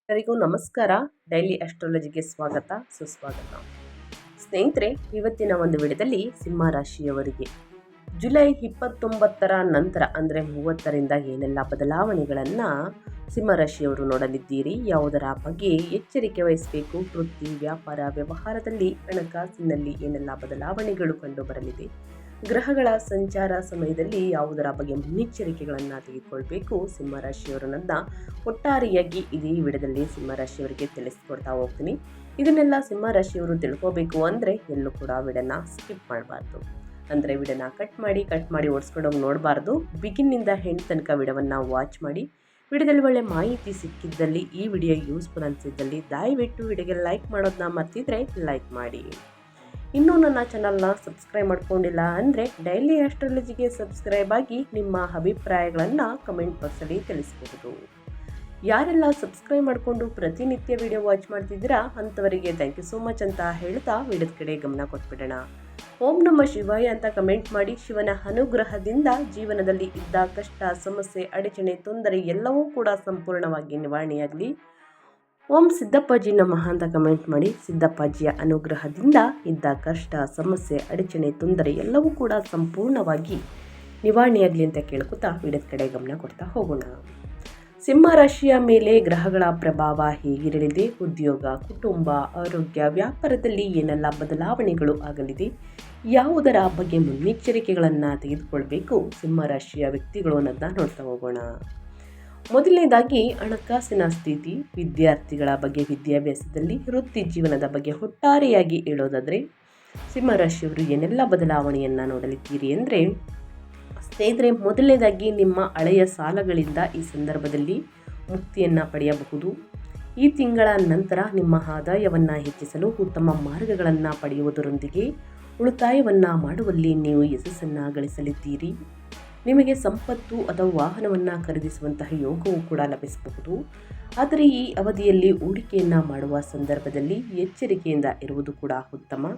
ಎಲ್ಲರಿಗೂ ನಮಸ್ಕಾರ. ಡೈಲಿ ಅಸ್ಟ್ರಾಲಜಿಗೆ ಸ್ವಾಗತ ಸುಸ್ವಾಗತ. ಸ್ನೇಹಿತರೆ, ಇವತ್ತಿನ ಒಂದು ವಿಡಿಯೋದಲ್ಲಿ ಸಿಂಹ ರಾಶಿಯವರಿಗೆ ಜುಲೈ 29ರ ನಂತರ ಅಂದರೆ 30ರಿಂದ ಏನೆಲ್ಲ ಬದಲಾವಣೆಗಳನ್ನು ಸಿಂಹ ರಾಶಿಯವರು ನೋಡಲಿದ್ದೀರಿ, ಯಾವುದರ ಬಗ್ಗೆ ಎಚ್ಚರಿಕೆ ವಹಿಸಬೇಕು, ವೃತ್ತಿ, ವ್ಯಾಪಾರ, ವ್ಯವಹಾರದಲ್ಲಿ, ಹಣಕಾಸಿನಲ್ಲಿ ಏನೆಲ್ಲ ಬದಲಾವಣೆಗಳು ಕಂಡು ಬರಲಿದೆ, ಗ್ರಹಗಳ ಸಂಚಾರ ಸಮಯದಲ್ಲಿ ಯಾವುದರ ಬಗ್ಗೆ ಮುನ್ನೆಚ್ಚರಿಕೆಗಳನ್ನು ತೆಗೆದುಕೊಳ್ಬೇಕು ಸಿಂಹರಾಶಿಯವರನ್ನ ಒಟ್ಟಾರೆಯಾಗಿ ಇದೇ ವಿಡಿಯೋದಲ್ಲಿ ಸಿಂಹರಾಶಿಯವರಿಗೆ ತಿಳಿಸ್ಕೊಡ್ತಾ ಹೋಗ್ತೀನಿ. ಇದನ್ನೆಲ್ಲ ಸಿಂಹರಾಶಿಯವರು ತಿಳ್ಕೋಬೇಕು ಅಂದರೆ ಎಲ್ಲೂ ಕೂಡ ವಿಡಿಯೋನ ಸ್ಕಿಪ್ ಮಾಡಬಾರ್ದು. ಅಂದರೆ ವಿಡಿಯೋನ ಕಟ್ ಮಾಡಿ ಓಡಿಸ್ಕೊಂಡೋಗಿ ನೋಡಬಾರ್ದು. ಬಿಗಿನ್ನಿಂದ ಹೆಂಡ್ ತನಕ ವಿಡಿಯೋವನ್ನು ವಾಚ್ ಮಾಡಿ. ವಿಡಿಯೋದಲ್ಲಿ ಒಳ್ಳೆ ಮಾಹಿತಿ ಸಿಕ್ಕಿದ್ದಲ್ಲಿ, ಈ ವಿಡಿಯೋ ಯೂಸ್ಫುಲ್ ಅನಿಸಿದ್ದಲ್ಲಿ ದಯವಿಟ್ಟು ವಿಡಿಯೋಗೆ ಲೈಕ್ ಮಾಡೋದನ್ನ ಮರ್ತಿದ್ರೆ ಲೈಕ್ ಮಾಡಿ. ಇನ್ನೂ ನನ್ನ ಚಾನಲ್ನ ಸಬ್ಸ್ಕ್ರೈಬ್ ಮಾಡ್ಕೊಂಡಿಲ್ಲ ಅಂದರೆ ಡೈಲಿ ಆಸ್ಟ್ರಾಲಜಿಗೆ ಸಬ್ಸ್ಕ್ರೈಬ್ ಆಗಿ ನಿಮ್ಮ ಅಭಿಪ್ರಾಯಗಳನ್ನು ಕಮೆಂಟ್ ಬಾಕ್ಸಲ್ಲಿ ತಿಳಿಸಬಹುದು. ಯಾರೆಲ್ಲ ಸಬ್ಸ್ಕ್ರೈಬ್ ಮಾಡಿಕೊಂಡು ಪ್ರತಿನಿತ್ಯ ವಿಡಿಯೋ ವಾಚ್ ಮಾಡ್ತಿದ್ದೀರಾ ಅಂಥವರಿಗೆ ಥ್ಯಾಂಕ್ ಯು ಸೋ ಮಚ್ ಅಂತ ಹೇಳ್ತಾ ವಿಡಿಯೋದ ಕಡೆ ಗಮನ ಕೊಟ್ಬಿಡೋಣ. ಓಂ ನಮಃ ಶಿವಾಯ ಅಂತ ಕಮೆಂಟ್ ಮಾಡಿ. ಶಿವನ ಅನುಗ್ರಹದಿಂದ ಜೀವನದಲ್ಲಿ ಇದ್ದ ಕಷ್ಟ, ಸಮಸ್ಯೆ, ಅಡಚಣೆ, ತೊಂದರೆ ಎಲ್ಲವೂ ಕೂಡ ಸಂಪೂರ್ಣವಾಗಿ ನಿವಾರಣೆಯಾಗಲಿ. ಓಂ ಸಿದ್ದಪ್ಪಾಜಿ ನಮಃ ಅಂತ ಕಮೆಂಟ್ ಮಾಡಿ. ಸಿದ್ದಪ್ಪಾಜಿಯ ಅನುಗ್ರಹದಿಂದ ಇದ್ದ ಕಷ್ಟ, ಸಮಸ್ಯೆ, ಅಡಚಣೆ, ತೊಂದರೆ ಎಲ್ಲವೂ ಕೂಡ ಸಂಪೂರ್ಣವಾಗಿ ನಿವಾರಣೆಯಾಗಲಿ ಅಂತ ಕೇಳ್ಕೊತಾ ವಿಡಿಯೋದ ಕಡೆ ಗಮನ ಕೊಡ್ತಾ ಹೋಗೋಣ. ಸಿಂಹ ರಾಶಿಯ ಮೇಲೆ ಗ್ರಹಗಳ ಪ್ರಭಾವ ಹೇಗಿರಲಿದೆ, ಉದ್ಯೋಗ, ಕುಟುಂಬ, ಆರೋಗ್ಯ, ವ್ಯಾಪಾರದಲ್ಲಿ ಏನೆಲ್ಲ ಬದಲಾವಣೆಗಳು ಆಗಲಿದೆ, ಯಾವುದರ ಬಗ್ಗೆ ಮುನ್ನೆಚ್ಚರಿಕೆಗಳನ್ನು ತೆಗೆದುಕೊಳ್ಬೇಕು ಸಿಂಹ ರಾಶಿಯ ವ್ಯಕ್ತಿಗಳು ಅನ್ನೋದನ್ನ ನೋಡ್ತಾ ಹೋಗೋಣ. ಮೊದಲನೇದಾಗಿ ಹಣಕಾಸಿನ ಸ್ಥಿತಿ, ವಿದ್ಯಾರ್ಥಿಗಳ ಬಗ್ಗೆ, ವಿದ್ಯಾಭ್ಯಾಸದಲ್ಲಿ, ವೃತ್ತಿ ಜೀವನದ ಬಗ್ಗೆ ಒಟ್ಟಾರೆಯಾಗಿ ಹೇಳೋದಾದರೆ ಸಿಂಹರಾಶಿಯವರು ಏನೆಲ್ಲ ಬದಲಾವಣೆಯನ್ನು ನೋಡಲಿದ್ದೀರಿ ಅಂದರೆ, ಸ್ನೇಹಿತರೆ, ಮೊದಲನೇದಾಗಿ ನಿಮ್ಮ ಹಳೆಯ ಸಾಲಗಳಿಂದ ಈ ಸಂದರ್ಭದಲ್ಲಿ ಮುಕ್ತಿಯನ್ನು ಪಡೆಯಬಹುದು. ಈ ತಿಂಗಳ ನಂತರ ನಿಮ್ಮ ಆದಾಯವನ್ನು ಹೆಚ್ಚಿಸಲು ಉತ್ತಮ ಮಾರ್ಗಗಳನ್ನು ಪಡೆಯುವುದರೊಂದಿಗೆ ಉಳಿತಾಯವನ್ನು ಮಾಡುವಲ್ಲಿ ನೀವು ಯಶಸ್ಸನ್ನು ಗಳಿಸಲಿದ್ದೀರಿ. ನಿಮಗೆ ಸಂಪತ್ತು ಅಥವಾ ವಾಹನವನ್ನು ಖರೀದಿಸುವಂತಹ ಯೋಗವು ಕೂಡ ಲಭಿಸಬಹುದು. ಆದರೆ ಈ ಅವಧಿಯಲ್ಲಿ ಹೂಡಿಕೆಯನ್ನು ಮಾಡುವ ಸಂದರ್ಭದಲ್ಲಿ ಎಚ್ಚರಿಕೆಯಿಂದ ಇರುವುದು ಕೂಡ ಉತ್ತಮ.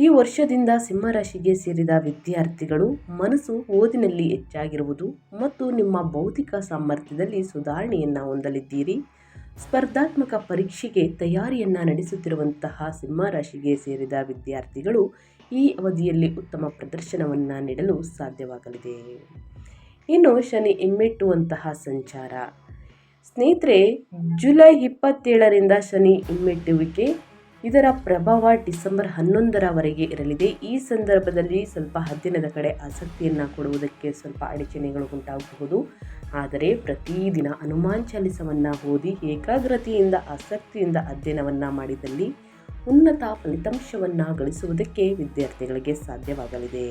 ಈ ವರ್ಷದಿಂದ ಸಿಂಹರಾಶಿಗೆ ಸೇರಿದ ವಿದ್ಯಾರ್ಥಿಗಳು ಮನಸ್ಸು ಓದಿನಲ್ಲಿ ಹೆಚ್ಚಾಗಿರುವುದು ಮತ್ತು ನಿಮ್ಮ ಬೌದ್ಧಿಕ ಸಾಮರ್ಥ್ಯದಲ್ಲಿ ಸುಧಾರಣೆಯನ್ನು ಹೊಂದಲಿದ್ದೀರಿ. ಸ್ಪರ್ಧಾತ್ಮಕ ಪರೀಕ್ಷೆಗೆ ತಯಾರಿಯನ್ನು ನಡೆಸುತ್ತಿರುವಂತಹ ಸಿಂಹರಾಶಿಗೆ ಸೇರಿದ ವಿದ್ಯಾರ್ಥಿಗಳು ಈ ಅವಧಿಯಲ್ಲಿ ಉತ್ತಮ ಪ್ರದರ್ಶನವನ್ನು ನೀಡಲು ಸಾಧ್ಯವಾಗಲಿದೆ. ಇನ್ನು ಶನಿ ಹಿಮ್ಮೆಟ್ಟುವಂತಹ ಸಂಚಾರ. ಸ್ನೇಹಿತರೆ, ಜುಲೈ 27ರಿಂದ ಶನಿ ಹಿಮ್ಮೆಟ್ಟುವಿಕೆ, ಇದರ ಪ್ರಭಾವ ಡಿಸೆಂಬರ್ 11ರವರೆಗೆ ಇರಲಿದೆ. ಈ ಸಂದರ್ಭದಲ್ಲಿ ಸ್ವಲ್ಪ ಅಧ್ಯಯನದ ಕಡೆ ಆಸಕ್ತಿಯನ್ನು ಕೊಡುವುದಕ್ಕೆ ಸ್ವಲ್ಪ ಅಡಚಣೆಗಳು ಉಂಟಾಗಬಹುದು. ಆದರೆ ಪ್ರತಿದಿನ ಹನುಮಾನ್ ಚಾಲಿಸವನ್ನು ಓದಿ ಏಕಾಗ್ರತೆಯಿಂದ ಆಸಕ್ತಿಯಿಂದ ಅಧ್ಯಯನವನ್ನು ಮಾಡಿದಲ್ಲಿ ಉನ್ನತ ಫಲಿತಾಂಶವನ್ನು ಗಳಿಸುವುದಕ್ಕೆ ವಿದ್ಯಾರ್ಥಿಗಳಿಗೆ ಸಾಧ್ಯವಾಗಲಿದೆ.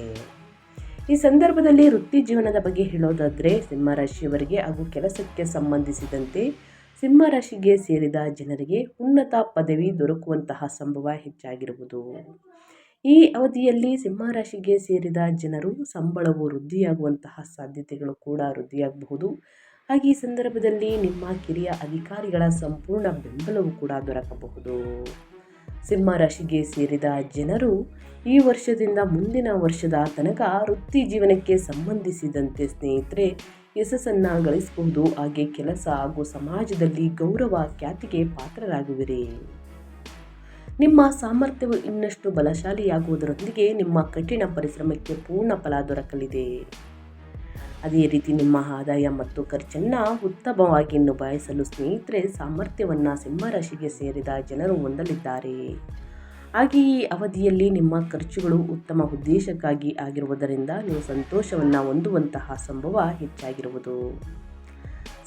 ಈ ಸಂದರ್ಭದಲ್ಲಿ ವೃತ್ತಿ ಜೀವನದ ಬಗ್ಗೆ ಹೇಳೋದಾದರೆ ಸಿಂಹರಾಶಿಯವರಿಗೆ ಹಾಗೂ ಕೆಲಸಕ್ಕೆ ಸಂಬಂಧಿಸಿದಂತೆ ಸಿಂಹರಾಶಿಗೆ ಸೇರಿದ ಜನರಿಗೆ ಉನ್ನತ ಪದವಿ ದೊರಕುವಂತಹ ಸಂಭವ ಹೆಚ್ಚಾಗಿರುವುದು. ಈ ಅವಧಿಯಲ್ಲಿ ಸಿಂಹರಾಶಿಗೆ ಸೇರಿದ ಜನರು ಸಂಬಳವು ವೃದ್ಧಿಯಾಗುವಂತಹ ಸಾಧ್ಯತೆಗಳು ಕೂಡ ವೃದ್ಧಿಯಾಗಬಹುದು. ಹಾಗೆ ಈ ಸಂದರ್ಭದಲ್ಲಿ ನಿಮ್ಮ ಕಿರಿಯ ಅಧಿಕಾರಿಗಳ ಸಂಪೂರ್ಣ ಬೆಂಬಲವು ಕೂಡ ದೊರಕಬಹುದು. ಸಿಂಹರಾಶಿಗೆ ಸೇರಿದ ಜನರು ಈ ವರ್ಷದಿಂದ ಮುಂದಿನ ವರ್ಷದ ತನಕ ವೃತ್ತಿ ಜೀವನಕ್ಕೆ ಸಂಬಂಧಿಸಿದಂತೆ ಸ್ನೇಹಿತರೆ ಯಶಸ್ಸನ್ನು ಗಳಿಸಬಹುದು. ಹಾಗೆ ಕೆಲಸ ಹಾಗೂ ಸಮಾಜದಲ್ಲಿ ಗೌರವ, ಖ್ಯಾತಿಗೆ ಪಾತ್ರರಾಗುವಿರಿ. ನಿಮ್ಮ ಸಾಮರ್ಥ್ಯವು ಇನ್ನಷ್ಟು ಬಲಶಾಲಿಯಾಗುವುದರೊಂದಿಗೆ ನಿಮ್ಮ ಕಠಿಣ ಪರಿಶ್ರಮಕ್ಕೆ ಪೂರ್ಣ ಫಲ ದೊರಕಲಿದೆ. ಅದೇ ರೀತಿ ನಿಮ್ಮ ಆದಾಯ ಮತ್ತು ಖರ್ಚನ್ನು ಉತ್ತಮವಾಗಿ ನಿಭಾಯಿಸಲು ಸ್ನೇಹಿತರೆ ಸಾಮರ್ಥ್ಯವನ್ನು ಸಿಂಹರಾಶಿಗೆ ಸೇರಿದ ಜನರು ಹೊಂದಲಿದ್ದಾರೆ. ಹಾಗೆ ಈ ಅವಧಿಯಲ್ಲಿ ನಿಮ್ಮ ಖರ್ಚುಗಳು ಉತ್ತಮ ಉದ್ದೇಶಕ್ಕಾಗಿ ಆಗಿರುವುದರಿಂದ ನೀವು ಸಂತೋಷವನ್ನು ಹೊಂದುವಂತಹ ಸಂಭವ ಹೆಚ್ಚಾಗಿರುವುದು.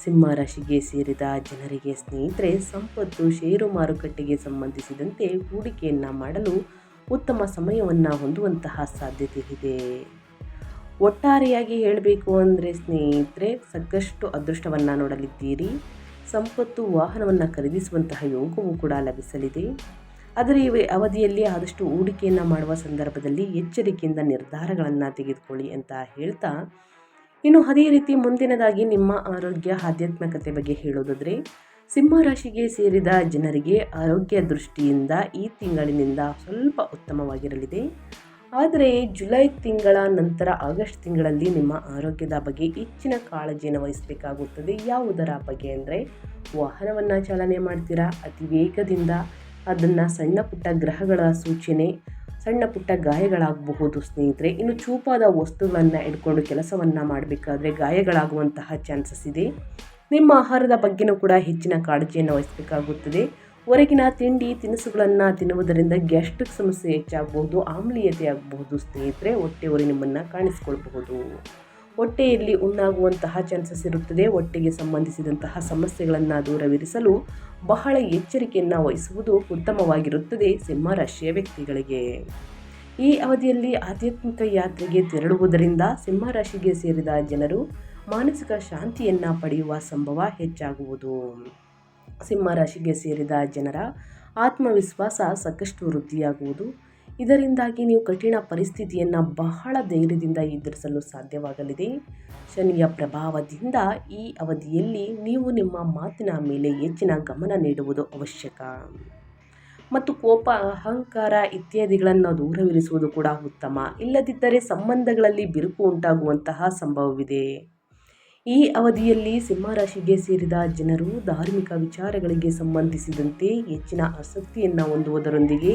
ಸಿಂಹರಾಶಿಗೆ ಸೇರಿದ ಜನರಿಗೆ ಸ್ನೇಹಿತರೆ ಸಂಪತ್ತು, ಷೇರು ಮಾರುಕಟ್ಟೆಗೆ ಸಂಬಂಧಿಸಿದಂತೆ ಹೂಡಿಕೆಯನ್ನು ಮಾಡಲು ಉತ್ತಮ ಸಮಯವನ್ನು ಹೊಂದುವಂತಹ ಸಾಧ್ಯತೆ ಇದೆ. ಒಟ್ಟಾರೆಯಾಗಿ ಹೇಳಬೇಕು ಅಂದರೆ ಸ್ನೇಹಿತರೆ ಸಾಕಷ್ಟು ಅದೃಷ್ಟವನ್ನು ನೋಡಲಿದ್ದೀರಿ. ಸಂಪತ್ತು, ವಾಹನವನ್ನು ಖರೀದಿಸುವಂತಹ ಯೋಗವೂ ಕೂಡ ಲಭಿಸಲಿದೆ. ಆದರೆ ಈ ಅವಧಿಯಲ್ಲಿ ಆದಷ್ಟು ಹೂಡಿಕೆಯನ್ನು ಮಾಡುವ ಸಂದರ್ಭದಲ್ಲಿ ಎಚ್ಚರಿಕೆಯಿಂದ ನಿರ್ಧಾರಗಳನ್ನು ತೆಗೆದುಕೊಳ್ಳಿ ಅಂತ ಹೇಳ್ತಾ, ಇನ್ನು ಅದೇ ರೀತಿ ಮುಂದಿನದಾಗಿ ನಿಮ್ಮ ಆರೋಗ್ಯ, ಆಧ್ಯಾತ್ಮಿಕತೆ ಬಗ್ಗೆ ಹೇಳೋದಾದರೆ ಸಿಂಹರಾಶಿಗೆ ಸೇರಿದ ಜನರಿಗೆ ಆರೋಗ್ಯ ದೃಷ್ಟಿಯಿಂದ ಈ ತಿಂಗಳಿನಿಂದ ಸ್ವಲ್ಪ ಉತ್ತಮವಾಗಿರಲಿದೆ. ಆದರೆ ಜುಲೈ ತಿಂಗಳ ನಂತರ ಆಗಸ್ಟ್ ತಿಂಗಳಲ್ಲಿ ನಿಮ್ಮ ಆರೋಗ್ಯದ ಬಗ್ಗೆ ಹೆಚ್ಚಿನ ಕಾಳಜಿಯನ್ನು ವಹಿಸಬೇಕಾಗುತ್ತದೆ. ಯಾವುದರ ಬಗ್ಗೆ ಅಂದರೆ, ವಾಹನವನ್ನು ಚಾಲನೆ ಮಾಡ್ತೀರಾ, ಅತಿ ವೇಗದಿಂದ ಅದನ್ನು ಸಣ್ಣ ಪುಟ್ಟ ಗ್ರಹಗಳ ಸೂಚನೆ, ಸಣ್ಣ ಪುಟ್ಟ ಗಾಯಗಳಾಗಬಹುದು ಸ್ನೇಹಿತರೆ. ಇನ್ನು ಚೂಪಾದ ವಸ್ತುಗಳನ್ನು ಇಟ್ಕೊಂಡು ಕೆಲಸವನ್ನು ಮಾಡಬೇಕಾದ್ರೆ ಗಾಯಗಳಾಗುವಂತಹ ಚಾನ್ಸಸ್ ಇದೆ. ನಿಮ್ಮ ಆಹಾರದ ಬಗ್ಗೆನೂ ಕೂಡ ಹೆಚ್ಚಿನ ಕಾಳಜಿಯನ್ನು ವಹಿಸಬೇಕಾಗುತ್ತದೆ. ಹೊರಗಿನ ತಿಂಡಿ ತಿನಿಸುಗಳನ್ನು ತಿನ್ನುವುದರಿಂದ ಗ್ಯಾಸ್ಟ್ರಿಕ್ ಸಮಸ್ಯೆ ಹೆಚ್ಚಾಗಬಹುದು, ಆಮ್ಲೀಯತೆ ಆಗಬಹುದು ಸ್ನೇಹಿತರೆ. ಹೊಟ್ಟೆ ಉರಿ ನಿಮ್ಮನ್ನು ಕಾಣಿಸಿಕೊಳ್ಬಹುದು. ಹೊಟ್ಟೆಯಲ್ಲಿ ಉಣ್ಣಾಗುವಂತಹ ಚಾನ್ಸಸ್ ಇರುತ್ತದೆ. ಹೊಟ್ಟೆಗೆ ಸಂಬಂಧಿಸಿದಂತಹ ಸಮಸ್ಯೆಗಳನ್ನು ದೂರವಿರಿಸಲು ಬಹಳ ಎಚ್ಚರಿಕೆಯನ್ನು ವಹಿಸುವುದು ಉತ್ತಮವಾಗಿರುತ್ತದೆ ಸಿಂಹರಾಶಿಯ ವ್ಯಕ್ತಿಗಳಿಗೆ. ಈ ಅವಧಿಯಲ್ಲಿ ಆಧ್ಯಾತ್ಮಿಕ ಯಾತ್ರೆಗೆ ತೆರಳುವುದರಿಂದ ಸಿಂಹರಾಶಿಗೆ ಸೇರಿದ ಜನರು ಮಾನಸಿಕ ಶಾಂತಿಯನ್ನು ಪಡೆಯುವ ಸಂಭವ ಹೆಚ್ಚಾಗುವುದು. ಸಿಂಹರಾಶಿಗೆ ಸೇರಿದ ಜನರ ಆತ್ಮವಿಶ್ವಾಸ ಸಾಕಷ್ಟು ವೃದ್ಧಿಯಾಗುವುದು. ಇದರಿಂದಾಗಿ ನೀವು ಕಠಿಣ ಪರಿಸ್ಥಿತಿಯನ್ನು ಬಹಳ ಧೈರ್ಯದಿಂದ ಎದುರಿಸಲು ಸಾಧ್ಯವಾಗಲಿದೆ. ಶನಿಯ ಪ್ರಭಾವದಿಂದ ಈ ಅವಧಿಯಲ್ಲಿ ನೀವು ನಿಮ್ಮ ಮಾತಿನ ಮೇಲೆ ಹೆಚ್ಚಿನ ಗಮನ ನೀಡುವುದು ಅವಶ್ಯಕ ಮತ್ತು ಕೋಪ, ಅಹಂಕಾರ ಇತ್ಯಾದಿಗಳನ್ನು ದೂರವಿರಿಸುವುದು ಕೂಡ ಉತ್ತಮ. ಇಲ್ಲದಿದ್ದರೆ ಸಂಬಂಧಗಳಲ್ಲಿ ಬಿರುಕು ಉಂಟಾಗುವಂತಹ ಸಂಭವವಿದೆ. ಈ ಅವಧಿಯಲ್ಲಿ ಸಿಂಹರಾಶಿಗೆ ಸೇರಿದ ಜನರು ಧಾರ್ಮಿಕ ವಿಚಾರಗಳಿಗೆ ಸಂಬಂಧಿಸಿದಂತೆ ಹೆಚ್ಚಿನ ಆಸಕ್ತಿಯನ್ನು ಹೊಂದುವುದರೊಂದಿಗೆ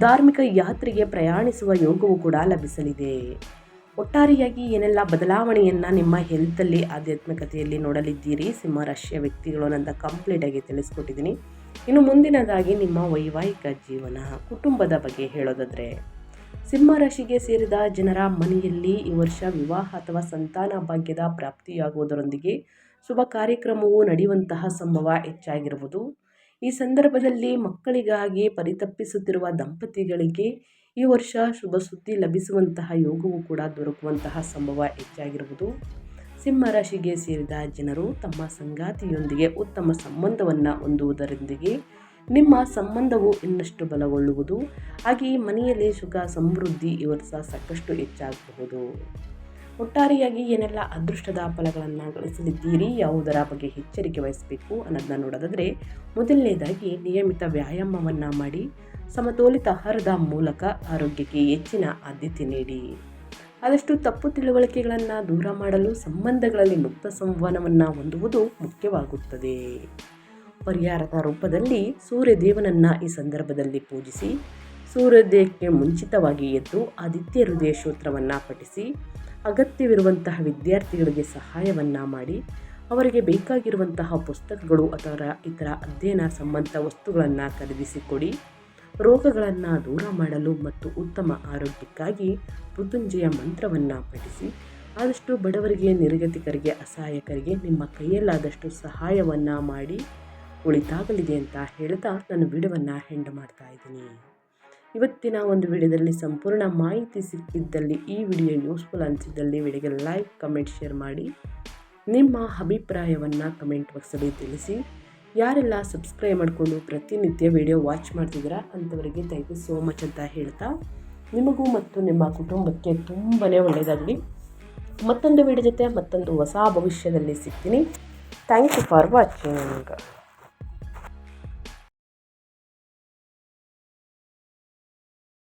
ಧಾರ್ಮಿಕ ಯಾತ್ರೆಗೆ ಪ್ರಯಾಣಿಸುವ ಯೋಗವು ಕೂಡ ಲಭಿಸಲಿದೆ. ಒಟ್ಟಾರೆಯಾಗಿ ಏನೆಲ್ಲ ಬದಲಾವಣೆಯನ್ನು ನಿಮ್ಮ ಹೆಲ್ತಲ್ಲಿ, ಆಧ್ಯಾತ್ಮಿಕತೆಯಲ್ಲಿ ನೋಡಲಿದ್ದೀರಿ ಸಿಂಹರಾಶಿಯ ವ್ಯಕ್ತಿಗಳು ಅಂತ ಕಂಪ್ಲೀಟಾಗಿ ತಿಳಿಸ್ಕೊಟ್ಟಿದ್ದೀನಿ. ಇನ್ನು ಮುಂದಿನದಾಗಿ ನಿಮ್ಮ ವೈವಾಹಿಕ ಜೀವನ, ಕುಟುಂಬದ ಬಗ್ಗೆ ಹೇಳೋದಾದರೆ, ಸಿಂಹರಾಶಿಗೆ ಸೇರಿದ ಜನರ ಮನೆಯಲ್ಲಿ ಈ ವರ್ಷ ವಿವಾಹ ಅಥವಾ ಸಂತಾನ ಭಾಗ್ಯದ ಪ್ರಾಪ್ತಿಯಾಗುವುದರೊಂದಿಗೆ ಶುಭ ಕಾರ್ಯಕ್ರಮವು ನಡೆಯುವಂತಹ ಸಂಭವ ಹೆಚ್ಚಾಗಿರುವುದು. ಈ ಸಂದರ್ಭದಲ್ಲಿ ಮಕ್ಕಳಿಗಾಗಿ ಪರಿತಪ್ಪಿಸುತ್ತಿರುವ ದಂಪತಿಗಳಿಗೆ ಈ ವರ್ಷ ಶುಭ ಸುದ್ದಿ ಲಭಿಸುವಂತಹ ಯೋಗವು ಕೂಡ ದೊರಕುವಂತಹ ಸಂಭವ ಹೆಚ್ಚಾಗಿರುವುದು. ಸಿಂಹರಾಶಿಗೆ ಸೇರಿದ ಜನರು ತಮ್ಮ ಸಂಗಾತಿಯೊಂದಿಗೆ ಉತ್ತಮ ಸಂಬಂಧವನ್ನು ಹೊಂದುವುದರೊಂದಿಗೆ ನಿಮ್ಮ ಸಂಬಂಧವು ಇನ್ನಷ್ಟು ಬಲಗೊಳ್ಳುವುದು. ಹಾಗೆಯೇ ಮನೆಯಲ್ಲಿ ಸುಖ ಸಮೃದ್ಧಿ ಈ ವರ್ಷ ಸಾಕಷ್ಟು ಹೆಚ್ಚಾಗಬಹುದು. ಒಟ್ಟಾರೆಯಾಗಿ ಏನೆಲ್ಲ ಅದೃಷ್ಟದ ಫಲಗಳನ್ನು ಗಳಿಸಲಿದ್ದೀರಿ, ಯಾವುದರ ಬಗ್ಗೆ ಎಚ್ಚರಿಕೆ ವಹಿಸಬೇಕು ಅನ್ನೋದನ್ನ ನೋಡೋದಾದರೆ, ಮೊದಲನೇದಾಗಿ ನಿಯಮಿತ ವ್ಯಾಯಾಮವನ್ನು ಮಾಡಿ ಸಮತೋಲಿತ ಆಹಾರದ ಮೂಲಕ ಆರೋಗ್ಯಕ್ಕೆ ಹೆಚ್ಚಿನ ಆದ್ಯತೆ ನೀಡಿ. ಆದಷ್ಟು ತಪ್ಪು ತಿಳುವಳಿಕೆಗಳನ್ನು ದೂರ ಮಾಡಲು ಸಂಬಂಧಗಳಲ್ಲಿ ಮುಕ್ತ ಸಂವಹನವನ್ನು ಹೊಂದುವುದು ಮುಖ್ಯವಾಗುತ್ತದೆ. ಪರಿಹಾರದ ರೂಪದಲ್ಲಿ ಸೂರ್ಯದೇವನನ್ನು ಈ ಸಂದರ್ಭದಲ್ಲಿ ಪೂಜಿಸಿ, ಸೂರ್ಯೋದಯಕ್ಕೆ ಮುಂಚಿತವಾಗಿ ಎದ್ದು ಆದಿತ್ಯ ಹೃದಯ ಸ್ತೋತ್ರವನ್ನು ಪಠಿಸಿ, ಅಗತ್ಯವಿರುವಂತಹ ವಿದ್ಯಾರ್ಥಿಗಳಿಗೆ ಸಹಾಯವನ್ನು ಮಾಡಿ, ಅವರಿಗೆ ಬೇಕಾಗಿರುವಂತಹ ಪುಸ್ತಕಗಳು ಅಥವಾ ಇತರ ಅಧ್ಯಯನ ಸಂಬಂಧ ವಸ್ತುಗಳನ್ನು ಖರೀದಿಸಿಕೊಡಿ. ರೋಗಗಳನ್ನು ದೂರ ಮಾಡಲು ಮತ್ತು ಉತ್ತಮ ಆರೋಗ್ಯಕ್ಕಾಗಿ ಮೃತ್ಯುಂಜಯ ಮಂತ್ರವನ್ನು ಪಠಿಸಿ. ಆದಷ್ಟು ಬಡವರಿಗೆ, ನಿರ್ಗತಿಕರಿಗೆ, ಅಸಹಾಯಕರಿಗೆ ನಿಮ್ಮ ಕೈಯಲ್ಲಾದಷ್ಟು ಸಹಾಯವನ್ನು ಮಾಡಿ ಒಳಿತಾಗಲಿದೆ ಅಂತ ಹೇಳ್ತಾ ನಾನು ವಿಡಿಯೋವನ್ನು ಎಂಡ್ ಮಾಡ್ತಾ ಇದ್ದೀನಿ. ಇವತ್ತಿನ ಒಂದು ವಿಡಿಯೋದಲ್ಲಿ ಸಂಪೂರ್ಣ ಮಾಹಿತಿ ಸಿಕ್ಕಿದ್ದಲ್ಲಿ, ಈ ವಿಡಿಯೋ ಯೂಸ್ಫುಲ್ ಅನಿಸಿದ್ದಲ್ಲಿ ವಿಡಿಯೋಗೆ ಲೈಕ್, ಕಮೆಂಟ್, ಶೇರ್ ಮಾಡಿ. ನಿಮ್ಮ ಅಭಿಪ್ರಾಯವನ್ನು ಕಮೆಂಟ್ ಬಾಕ್ಸಲ್ಲಿ ತಿಳಿಸಿ. ಯಾರೆಲ್ಲ ಸಬ್ಸ್ಕ್ರೈಬ್ ಮಾಡಿಕೊಂಡು ಪ್ರತಿನಿತ್ಯ ವಿಡಿಯೋ ವಾಚ್ ಮಾಡ್ತಿದ್ದೀರಾ ಅಂಥವರಿಗೆ ಥ್ಯಾಂಕ್ ಯು ಸೋ ಮಚ್ ಅಂತ ಹೇಳ್ತಾ, ನಿಮಗೂ ಮತ್ತು ನಿಮ್ಮ ಕುಟುಂಬಕ್ಕೆ ತುಂಬಾ ಒಳ್ಳೆಯದಾಗಲಿ. ಮತ್ತೊಂದು ವಿಡಿಯೋ ಜೊತೆ ಮತ್ತೊಂದು ಹೊಸ ಭವಿಷ್ಯದಲ್ಲಿ ಸಿಗ್ತೀನಿ. Thank you for watching.